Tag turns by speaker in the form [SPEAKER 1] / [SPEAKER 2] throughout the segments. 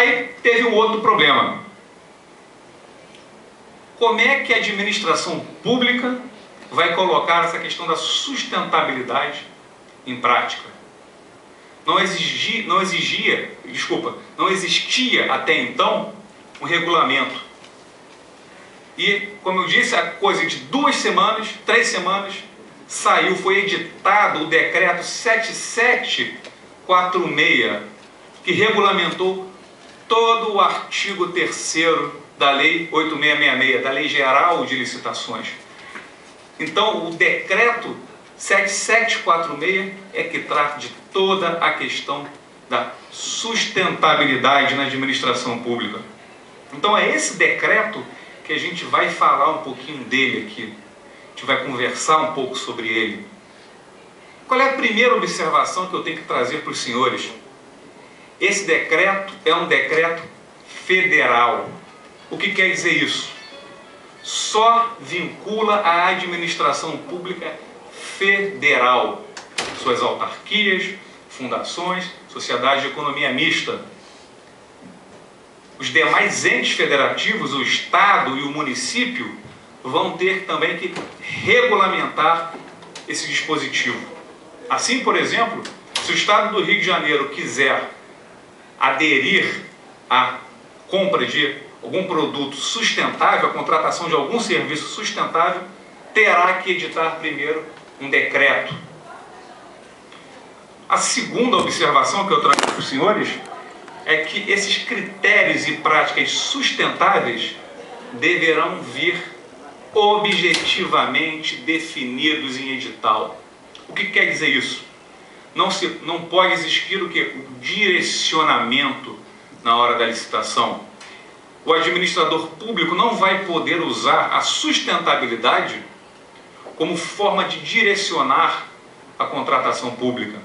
[SPEAKER 1] Aí teve um outro problema. Como é que a administração pública vai colocar essa questão da sustentabilidade em prática? Não existia até então um regulamento. E, como eu disse, a coisa de 2 semanas, 3 semanas, foi editado o decreto 7746, que regulamentou todo o artigo 3º da Lei 8666, da Lei Geral de Licitações. Então, o decreto 7746 é que trata de toda a questão da sustentabilidade na administração pública. Então, é esse decreto que a gente vai falar um pouquinho dele aqui. A gente vai conversar um pouco sobre ele. Qual é a primeira observação que eu tenho que trazer para os senhores? Esse decreto é um decreto federal. O que quer dizer isso? Só vincula a administração pública federal, suas autarquias, fundações, sociedades de economia mista. Os demais entes federativos, o Estado e o município, vão ter também que regulamentar esse dispositivo. Assim, por exemplo, se o Estado do Rio de Janeiro quiser aderir à compra de algum produto sustentável, a contratação de algum serviço sustentável, terá que editar primeiro um decreto. A segunda observação que eu trago para os senhores é que esses critérios e práticas sustentáveis deverão vir objetivamente definidos em edital. O que quer dizer isso? Não pode existir o direcionamento na hora da licitação. O administrador público não vai poder usar a sustentabilidade como forma de direcionar a contratação pública.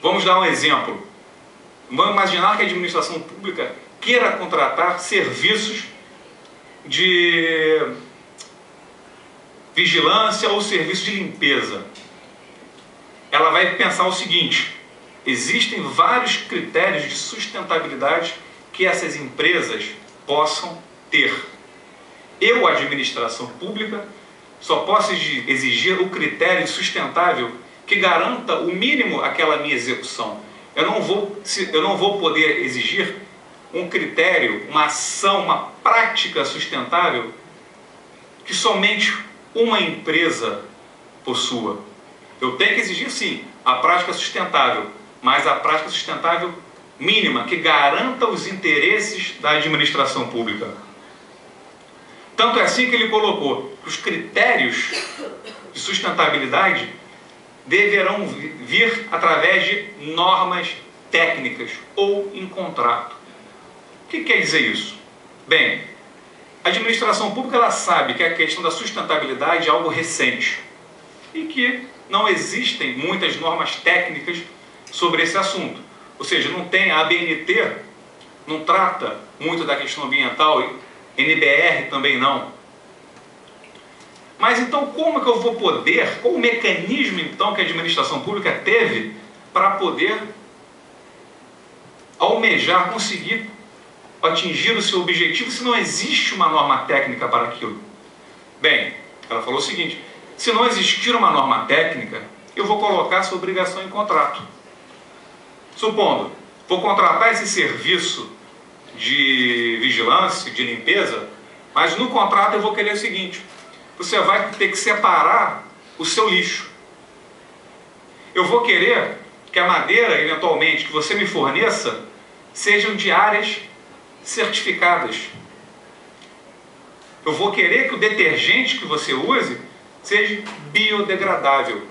[SPEAKER 1] Vamos dar um exemplo. Vamos imaginar que a administração pública queira contratar serviços de vigilância ou serviço de limpeza. Ela vai pensar o seguinte: existem vários critérios de sustentabilidade que essas empresas possam ter. Eu, administração pública, só posso exigir o critério sustentável que garanta o mínimo àquela minha execução. Eu não vou poder exigir um critério, uma ação, uma prática sustentável que somente uma empresa possua. Eu tenho que exigir, sim, a prática sustentável, mas a prática sustentável mínima, que garanta os interesses da administração pública. Tanto é assim que ele colocou que os critérios de sustentabilidade deverão vir através de normas técnicas ou em contrato. O que quer dizer isso? Bem, a administração pública ela sabe que a questão da sustentabilidade é algo recente e que não existem muitas normas técnicas sobre esse assunto. Ou seja, não tem a ABNT, não trata muito da questão ambiental, NBR também não. Mas então como que eu vou poder, qual o mecanismo então que a administração pública teve para poder almejar, conseguir atingir o seu objetivo se não existe uma norma técnica para aquilo? Bem, ela falou o seguinte: se não existir uma norma técnica, eu vou colocar essa obrigação em contrato. Supondo, vou contratar esse serviço de vigilância, de limpeza, mas no contrato eu vou querer o seguinte: você vai ter que separar o seu lixo. Eu vou querer que a madeira, eventualmente, que você me forneça, sejam de áreas certificadas. Eu vou querer que o detergente que você use seja biodegradável.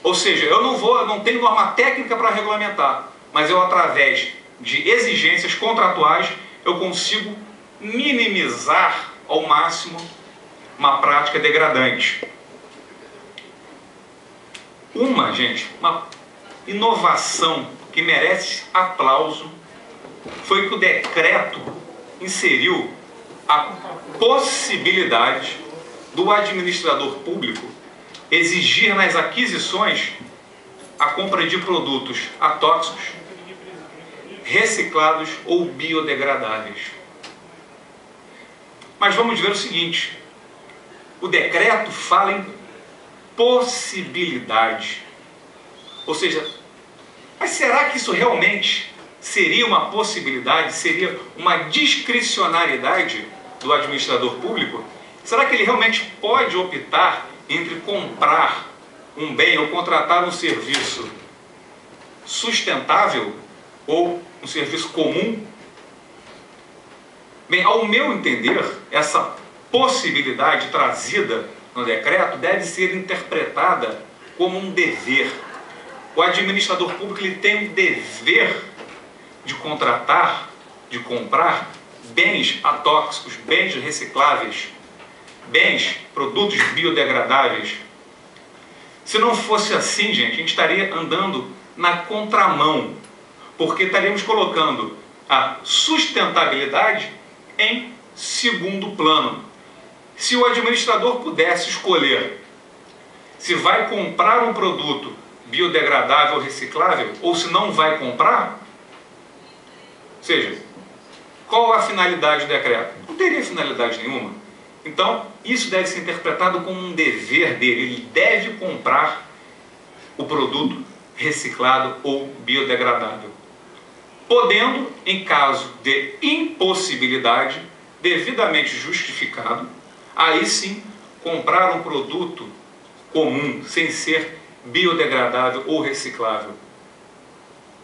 [SPEAKER 1] Ou seja, eu não tenho norma técnica para regulamentar, mas eu, através de exigências contratuais, eu consigo minimizar ao máximo uma prática degradante. Uma inovação que merece aplauso foi que o decreto inseriu a possibilidade do administrador público exigir nas aquisições a compra de produtos atóxicos, reciclados ou biodegradáveis. Mas vamos ver o seguinte: o decreto fala em possibilidade. Ou seja, mas será que isso realmente seria uma possibilidade? Seria uma discricionariedade do administrador público? Será que ele realmente pode optar entre comprar um bem ou contratar um serviço sustentável ou um serviço comum? Bem, ao meu entender, essa possibilidade trazida no decreto deve ser interpretada como um dever. O administrador público ele tem o dever de contratar, de comprar bens atóxicos, bens recicláveis, bens, produtos biodegradáveis. Se não fosse assim, gente, a gente estaria andando na contramão, porque estaríamos colocando a sustentabilidade em segundo plano. Se o administrador pudesse escolher se vai comprar um produto biodegradável ou reciclável, ou se não vai comprar, ou seja, qual a finalidade do decreto? Não teria finalidade nenhuma. Então, isso deve ser interpretado como um dever dele. Ele deve comprar o produto reciclado ou biodegradável, podendo, em caso de impossibilidade devidamente justificado, aí sim comprar um produto comum, sem ser biodegradável ou reciclável.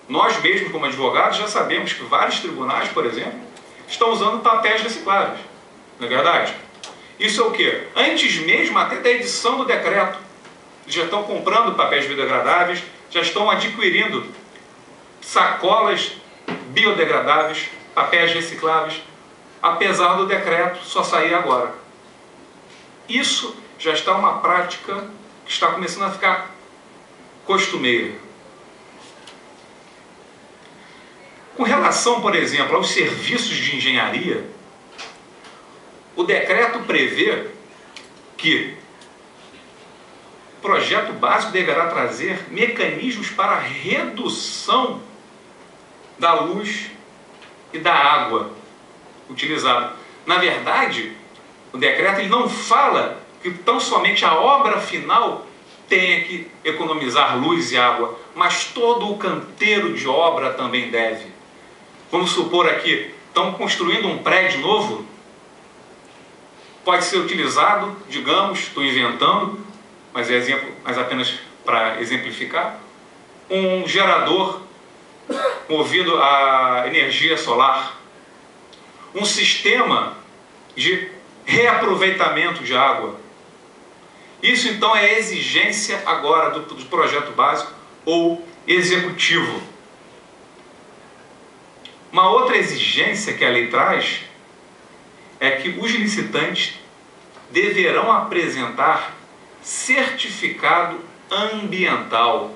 [SPEAKER 1] Nós mesmos, como advogados, já sabemos que vários tribunais, por exemplo, estão usando papéis recicláveis. Não é verdade? Isso é o quê? Antes mesmo até da edição do decreto, já estão comprando papéis biodegradáveis, já estão adquirindo sacolas biodegradáveis, papéis recicláveis, apesar do decreto só sair agora. Isso já está uma prática que está começando a ficar costumeira. Com relação, por exemplo, aos serviços de engenharia, o decreto prevê que o projeto básico deverá trazer mecanismos para a redução da luz e da água utilizada. Na verdade, o decreto ele não fala que tão somente a obra final tenha que economizar luz e água, mas todo o canteiro de obra também deve. Vamos supor aqui, estão construindo um prédio novo, pode ser utilizado, digamos, estou inventando, mas apenas para exemplificar, um gerador movido a energia solar, um sistema de reaproveitamento de água. Isso então é exigência agora do projeto básico ou executivo. Uma outra exigência que a lei traz é que os licitantes deverão apresentar certificado ambiental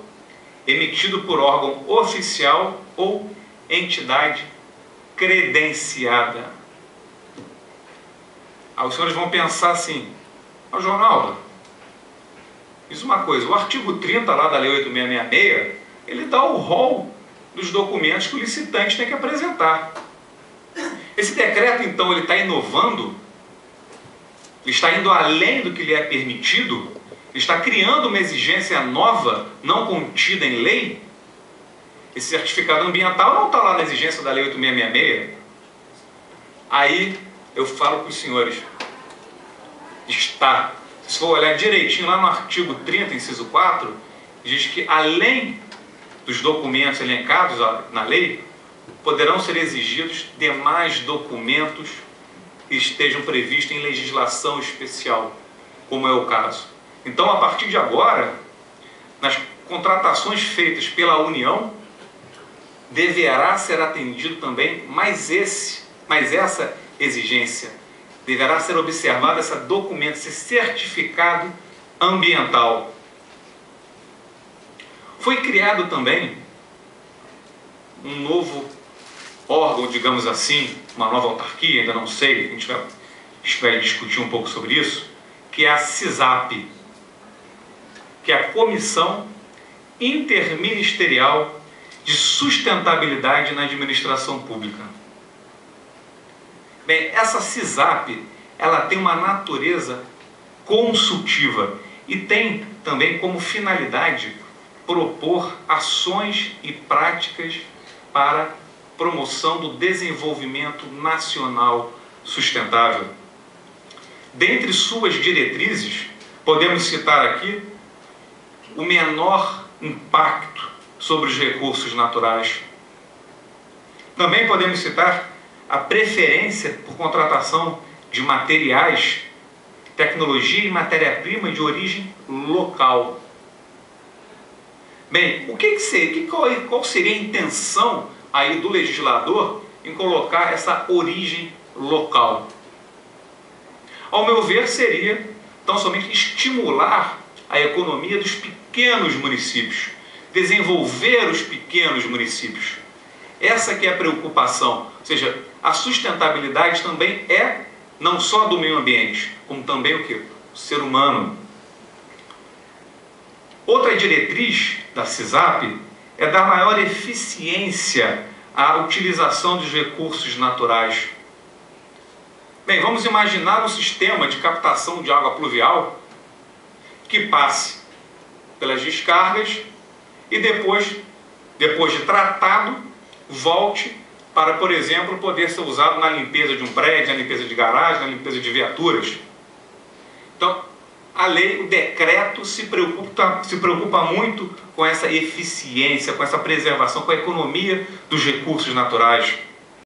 [SPEAKER 1] emitido por órgão oficial ou entidade credenciada. Aí os senhores vão pensar assim: ó, João Naldo, diz uma coisa, o artigo 30 lá da Lei 8666, ele dá o rol dos documentos que o licitante tem que apresentar. Esse decreto, então, ele está inovando, ele está indo além do que lhe é permitido, ele está criando uma exigência nova, não contida em lei. Esse certificado ambiental não está lá na exigência da Lei 8666. Aí eu falo para os senhores, está. Se for olhar direitinho lá no artigo 30, inciso 4, diz que além dos documentos elencados na lei, poderão ser exigidos demais documentos que estejam previstos em legislação especial, como é o caso. Então, a partir de agora, nas contratações feitas pela União, deverá ser atendido também mais essa exigência. Deverá ser observado esse documento, esse certificado ambiental. Foi criado também um novo órgão, digamos assim, uma nova autarquia, ainda não sei, a gente vai discutir um pouco sobre isso, que é a CISAP, que é a Comissão Interministerial de sustentabilidade na administração pública. Bem, essa CISAP, ela tem uma natureza consultiva e tem também como finalidade propor ações e práticas para promoção do desenvolvimento nacional sustentável. Dentre suas diretrizes, podemos citar aqui o menor impacto sobre os recursos naturais. Também podemos citar a preferência por contratação de materiais, tecnologia e matéria-prima de origem local. Bem, qual seria a intenção aí do legislador em colocar essa origem local? Ao meu ver, seria tão somente estimular a economia dos pequenos municípios, desenvolver os pequenos municípios. Essa que é a preocupação, ou seja, a sustentabilidade também é não só do meio ambiente, como também o quê? O ser humano. Outra diretriz da CISAP é dar maior eficiência à utilização dos recursos naturais. Bem, vamos imaginar um sistema de captação de água pluvial que passe pelas descargas e depois de tratado, volte para, por exemplo, poder ser usado na limpeza de um prédio, na limpeza de garagem, na limpeza de viaturas. Então, a lei, o decreto se preocupa muito com essa eficiência, com essa preservação, com a economia dos recursos naturais.